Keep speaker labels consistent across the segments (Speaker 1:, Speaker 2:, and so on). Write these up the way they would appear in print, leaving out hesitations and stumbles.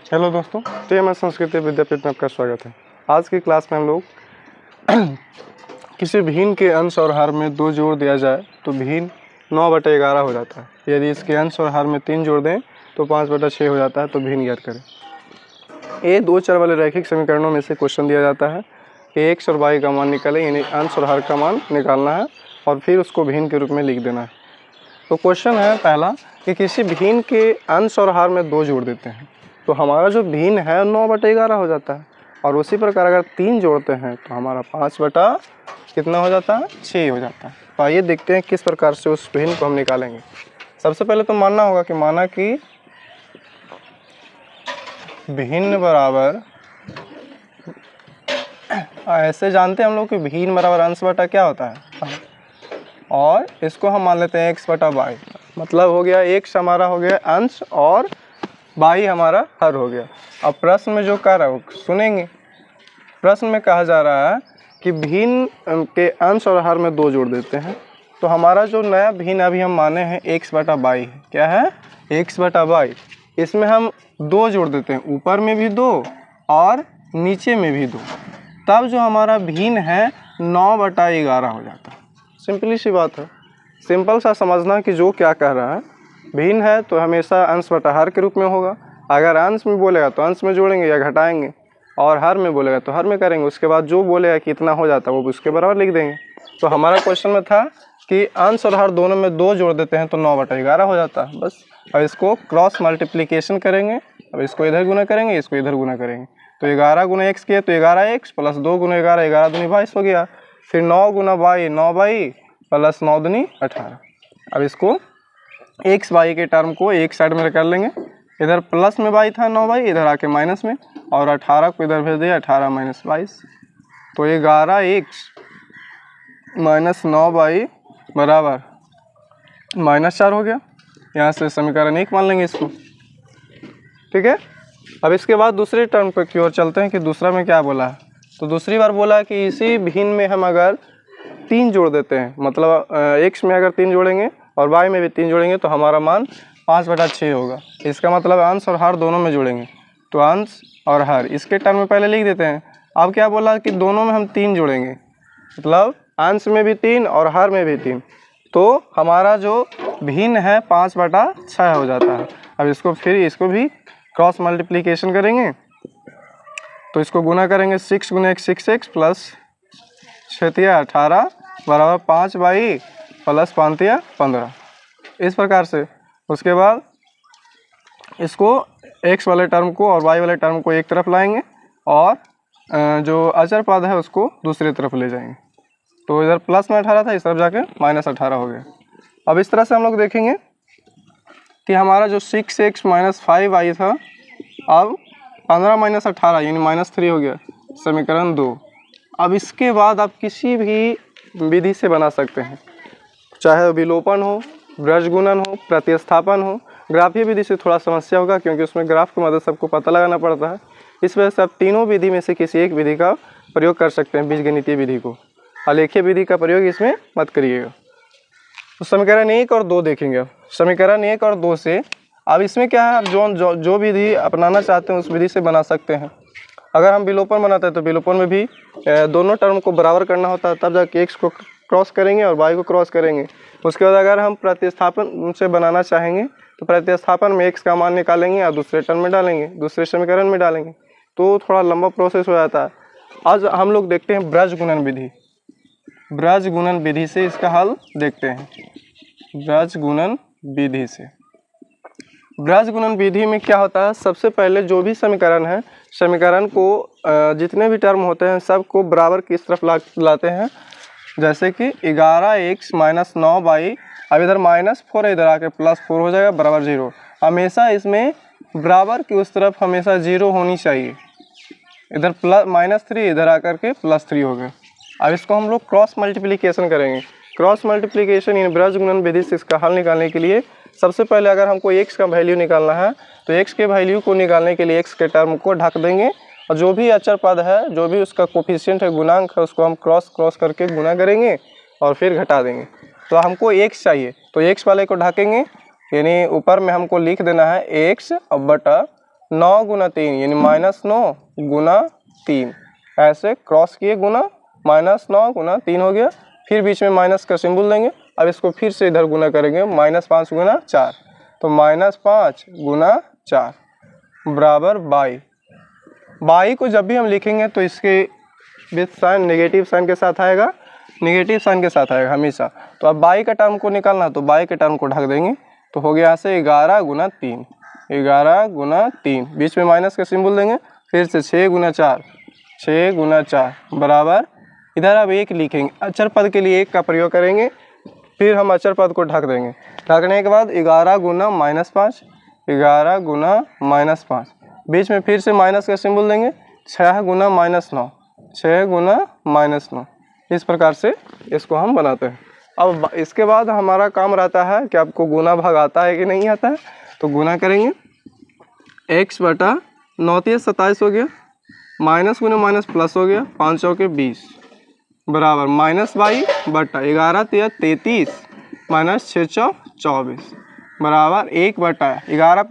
Speaker 1: Hello दोस्तों, TMS संस्कृति विद्यापीठ में आपका स्वागत है। आज की क्लास में हम लोग किसी भिन्न के अंश और हर में 2 जोड़ दिया जाए तो भिन्न 9/11 हो जाता है। यदि इसके अंश और हर में 3 जोड़ दें तो 5/6 हो जाता है। तो भिन्न ज्ञात करें। ये 2 चर वाले रैखिक समीकरणों में से क्वेश्चन दिया जाता है कि x और y का मान निकालें, यानी अंश और हर का मान निकालना है और फिर उसको भिन्न के रूप में लिख देना है। तो क्वेश्चन है पहला कि किसी भिन्न के अंश और हर में 2 जोड़ देते हैं तो हमारा जो भिन्न है 9/11 हो जाता है। और उसी प्रकार अगर 3 जोड़ते हैं तो हमारा 5 कितना हो जाता है, 6 हो जाता है। तो आइए देखते हैं किस प्रकार से उस भिन्न को हम निकालेंगे। सबसे पहले तो मानना होगा कि माना कि भिन्न बराबर, ऐसे जानते हैं हम लोग कि भिन्न बराबर अंश बटा क्या होता है, और इसको हम मान लेते हैं x/y। मतलब हो गया x हमारा हो गया अंश और y हमारा हर हो गया। अब प्रश्न में जो कह रहा है सुनेंगे। प्रश्न में कहा जा रहा है कि भिन्न के अंश और हर में 2 जोड़ देते हैं तो हमारा जो नया भिन्न अभी हम माने हैं x/y है। क्या है, x/y। इसमें हम 2 जोड़ देते हैं, ऊपर में भी 2 और नीचे में भी 2, तब जो हमारा भिन्न है 9/11 हो जाता है। सिंपली सी बात है, सिंपल सा समझना कि जो क्या कह रहा है। भिन्न है तो हमेशा अंश बटा हर के रूप में होगा। अगर अंश में बोलेगा तो अंश में जोड़ेंगे या घटाएंगे, और हर में बोलेगा तो हर में करेंगे। उसके बाद जो बोलेगा कि इतना हो जाता है वो उसके बराबर लिख देंगे। तो हमारा क्वेश्चन में था कि अंश और हर दोनों में 2 जोड़ देते हैं तो 9/11 हो जाता है बस। अब इसको क्रॉस मल्टीप्लिकेशन करेंगे। अब इसको इधर गुना करेंगे, इसको इधर गुना करेंगे। तो 11 गुना x किया तो 11x प्लस 2 गुना 11, 11 दूनी 22 हो गया। फिर 9 गुना y, 9y प्लस 9 दूनी 18। अब इसको x y के टर्म को एक साइड में कर लेंगे। इधर प्लस में y था 9y, इधर आके माइनस में, और 18 को इधर भेज दिया, 18 - 22। तो 11x माइनस 9y बराबर -4 हो गया। यहाँ से समीकरण 1 मान लेंगे इसको। ठीक है। अब इसके बाद दूसरे टर्म पर की ओर चलते हैं कि दूसरा में क्या बोला है। तो दूसरी बार बोला कि इसी भिन्न में हम अगर 3 जोड़ देते हैं, मतलब x में अगर 3 जोड़ेंगे और y में भी 3 जोड़ेंगे तो हमारा मान 5/6 होगा। इसका मतलब अंश और हर दोनों में जोड़ेंगे तो अंश और हर इसके टर्म में पहले लिख देते हैं। अब क्या बोला कि दोनों में हम 3 जोड़ेंगे, मतलब अंश में भी 3 और हर में भी 3, तो हमारा जो भिन्न है 5/6 हो जाता है। अब इसको भी क्रॉस मल्टीप्लिकेशन करेंगे तो इसको गुना करेंगे। 6 गुना 1 6x प्लस 6 18 बराबर 5y प्लस 5 15, इस प्रकार से। उसके बाद इसको x वाले टर्म को और y वाले टर्म को एक तरफ लाएंगे और जो अचर पद है उसको दूसरी तरफ ले जाएंगे। तो इधर प्लस में 18 था, इस तरफ जाके -18 हो गया। अब इस तरह से हम लोग देखेंगे कि हमारा जो 6x - 5y था, अब 15 - 18 यानी -3 हो गया, समीकरण 2। अब इसके बाद आप किसी भी विधि से बना सकते हैं, चाहे विलोपन हो, ब्रजगुणन हो, प्रतिस्थापन हो। ग्राफीय विधि से थोड़ा समस्या होगा क्योंकि उसमें ग्राफ की मदद सबको पता लगाना पड़ता है। इस वजह से आप तीनों विधि में से किसी एक विधि का प्रयोग कर सकते हैं, बीजगणितीय विधि को। आलेखीय विधि का प्रयोग इसमें मत करिएगा। तो समीकरण 1 और 2 देखेंगे। अब समीकरण 1 और 2 से अब इसमें क्या है, आप जो विधि अपनाना चाहते हैं उस विधि से बना सकते हैं। अगर हम विलोपन बनाते हैं तो विलोपन में भी दोनों टर्म को बराबर करना होता है, तब जाके x को क्रॉस करेंगे और y को क्रॉस करेंगे। उसके बाद अगर हम प्रतिस्थापन से बनाना चाहेंगे तो प्रतिस्थापन में x का मान निकालेंगे और दूसरे टर्म में डालेंगे, दूसरे समीकरण में डालेंगे। तो थोड़ा लंबा प्रोसेस हो जाता है। आज हम लोग देखते हैं ब्रजगुणन विधि। ब्रजगुणन विधि से इसका हल देखते हैं। ब्रजगुणन विधि से, ब्रजगुणन विधि में क्या होता है, सबसे पहले जो भी समीकरण है, समीकरण को जितने भी टर्म होते हैं सबको बराबर किस तरफ लाते हैं। जैसे कि 11x - 9y, अब इधर -4 है, इधर आके +4 हो जाएगा बराबर 0। हमेशा इसमें बराबर की उस तरफ हमेशा 0 होनी चाहिए। इधर -3, इधर आकर के +3 हो गया। अब इसको हम लोग क्रॉस मल्टीप्लिकेशन करेंगे। क्रॉस मल्टीप्लिकेशन इन ब्रजगुणन विधि से इसका हल निकालने के लिए सबसे पहले अगर हमको x का वैल्यू निकालना है तो x के वैल्यू को निकालने के लिए x के टर्म को ढक देंगे, और जो भी अचर पद है, जो भी उसका कोफिशिएंट है, गुणांक है, उसको हम क्रॉस करके गुना करेंगे और फिर घटा देंगे। तो हमको x चाहिए तो x वाले को ढकेंगे, यानी ऊपर में हमको लिख देना है x बटा 9 गुना 3 यानी -9 गुना 3, ऐसे क्रॉस किए गुना -9 गुना 3 हो गया। फिर बीच में माइनस का सिंबल देंगे। अब इसको फिर से इधर गुना करेंगे -5 गुना 4, तो -5 गुना 4 बराबर 22 को जब भी हम लिखेंगे तो इसके विथ साइन नेगेटिव साइन के साथ आएगा, नेगेटिव साइन के साथ आएगा हमेशा। तो अब 22 का टर्म को निकालना, तो 22 के टर्म को ढक देंगे, तो हो गया यहाँ से 11 गुना 3, 11 गुना 3, बीच में माइनस का सिंबल देंगे, फिर से 6 गुना 4, 6 गुना 4 बराबर, इधर अब 1 लिखेंगे, अचर पद के लिए 1 का प्रयोग करेंगे, फिर हम अचर पद को ढक देंगे। ढकने के बाद 11 गुना -5, 11 गुना -5, बीच में फिर से माइनस का सिंबल देंगे, 6 गुना -9, 6 गुना -9, इस प्रकार से इसको हम बनाते हैं। अब इसके बाद हमारा काम रहता है कि आपको गुना भाग आता है कि नहीं आता है, तो गुना करेंगे। x बटा 9 × 27 हो गया, माइनस गुना माइनस प्लस हो गया, 5 चौके 20 बराबर -22 बटा 11 × 33 -6 × 24 बराबर 1 बटा 11 ×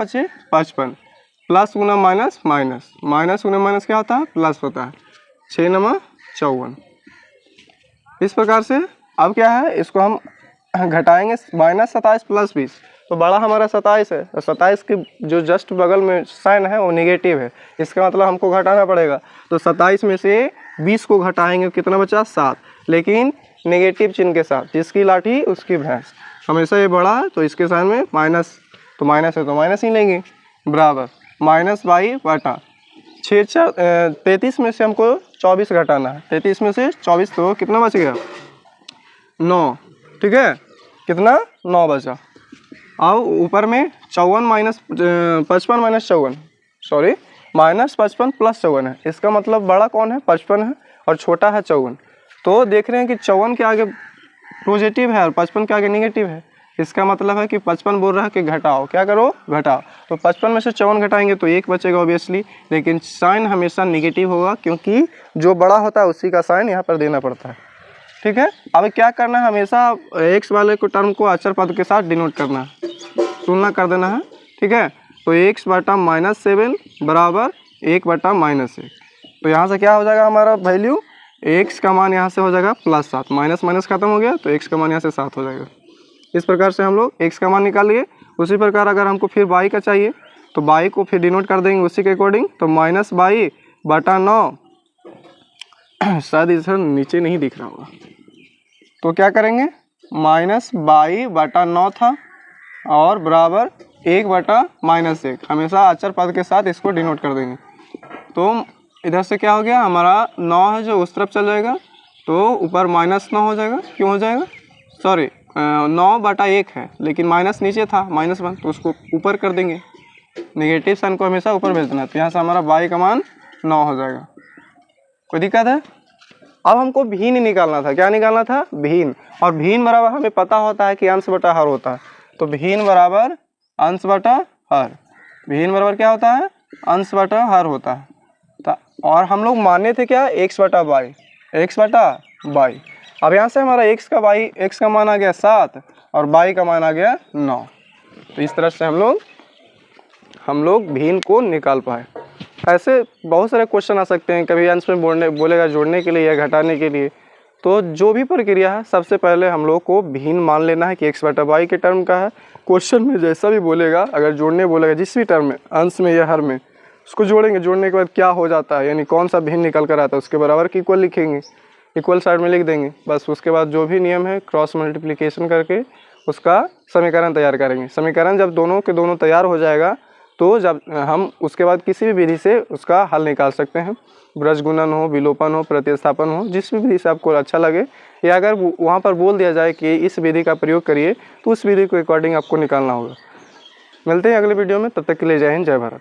Speaker 1: 5 = 55, प्लस गुना माइनस माइनस, माइनस गुना माइनस क्या होता है, प्लस होता है, 6 × 9 = 54। इस प्रकार से अब क्या है, इसको हम घटाएंगे, -27 + 20, तो बड़ा हमारा 27 है, तो 27 के जो जस्ट बगल में साइन है वो नेगेटिव है, इसका मतलब हमको घटाना पड़ेगा। तो 27 में से 20 को घटाएंगे, कितना बचा, 7, लेकिन नेगेटिव चिन्ह के साथ, जिसकी लाठी उसकी भैंस, हमेशा ये बड़ा है तो इसके साइन में माइनस, तो माइनस है तो माइनस ही लेंगे, बराबर -22 बटा 33 में से हमको 24 घटाना है, 33 में से 24 तो कितना बच गया, 9, ठीक है, कितना 9 बचा। अब ऊपर में 55 सॉरी -55 + 54 है, इसका मतलब बड़ा कौन है, 55 है, और छोटा है 54। तो देख रहे हैं कि 54 के आगे पॉजिटिव है और 55 के आगे नेगेटिव है, इसका मतलब है कि 55 बोल रहा है कि घटाओ, क्या करो, घटाओ। तो 55 में से 54 घटाएंगे तो 1 बचेगा ऑब्वियसली, लेकिन साइन हमेशा नेगेटिव होगा, क्योंकि जो बड़ा होता है उसी का साइन यहाँ पर देना पड़ता है, ठीक है। अब क्या करना है, हमेशा x वाले को टर्म को अचर पद के साथ डिनोट करना है, तुलना कर देना है, ठीक है। तो x बटा -7 बराबर 1 बटा -1, तो यहाँ से क्या हो जाएगा हमारा वैल्यू, x का मान यहाँ से हो जाएगा +7, माइनस माइनस खत्म हो गया, तो x का मान यहाँ से 7 हो जाएगा। इस प्रकार से हम लोग x का मान निकाल लिए। उसी प्रकार अगर हमको फिर y का चाहिए तो y को फिर डिनोट कर देंगे उसी के अकॉर्डिंग, तो -22 बटा 9, शायद इधर नीचे नहीं दिख रहा होगा, तो क्या करेंगे, -22 बटा 9 था और बराबर 1 बटा -1, हमेशा अचर पद के साथ इसको डिनोट कर देंगे। तो इधर से क्या हो गया, हमारा 9 है जो उस तरफ चल जाएगा, तो ऊपर -9 हो जाएगा, क्यों हो जाएगा, सॉरी 9 बटा 1 है, लेकिन माइनस नीचे था -1, तो उसको ऊपर कर देंगे, नेगेटिव साइन को हमेशा ऊपर भेज देना, तो यहाँ से हमारा y का मान 9 हो जाएगा। कोई दिक्कत है। अब हमको भिन्न निकालना था, क्या निकालना था, भिन्न, और भिन्न बराबर हमें पता होता है कि अंश बटा हर होता है, तो भिन्न बराबर अंश बटा हर, भिन्न बराबर क्या होता है, अंश बटा हर होता है। तो और हम लोग माने थे क्या, x बटा वाई, x बटा वाई। अब यहाँ से हमारा x का मान आ गया 7 और y का मान आ गया 9, तो इस तरह से हम लोग भिन्न को निकाल पाए। ऐसे बहुत सारे क्वेश्चन आ सकते हैं, कभी अंश में बोलेगा जोड़ने के लिए या घटाने के लिए, तो जो भी प्रक्रिया है सबसे पहले हम लोग को भिन्न मान लेना है कि x बटा वाई के टर्म का है। क्वेश्चन में जैसा भी बोलेगा, अगर जोड़ने बोलेगा जिस भी टर्म में, अंश में या हर में, उसको जोड़ेंगे, जोड़ने के बाद क्या हो जाता है, यानी कौन सा भिन्न निकल कर आता है, उसके बराबर की इक्वल लिखेंगे, इक्वल साइड में लिख देंगे, बस। उसके बाद जो भी नियम है क्रॉस मल्टीप्लिकेशन करके उसका समीकरण तैयार करेंगे। समीकरण जब दोनों के दोनों तैयार हो जाएगा तो जब हम उसके बाद किसी भी विधि से उसका हल निकाल सकते हैं, ब्रज गुणन हो, विलोपन हो, प्रतिस्थापन हो, जिस भी विधि से आपको अच्छा लगे, या अगर वहाँ पर बोल दिया जाए कि इस विधि का प्रयोग करिए तो उस विधि के अकॉर्डिंग आपको निकालना होगा। मिलते हैं अगले वीडियो में, तब तक के लिए जय हिंद, जय भारत।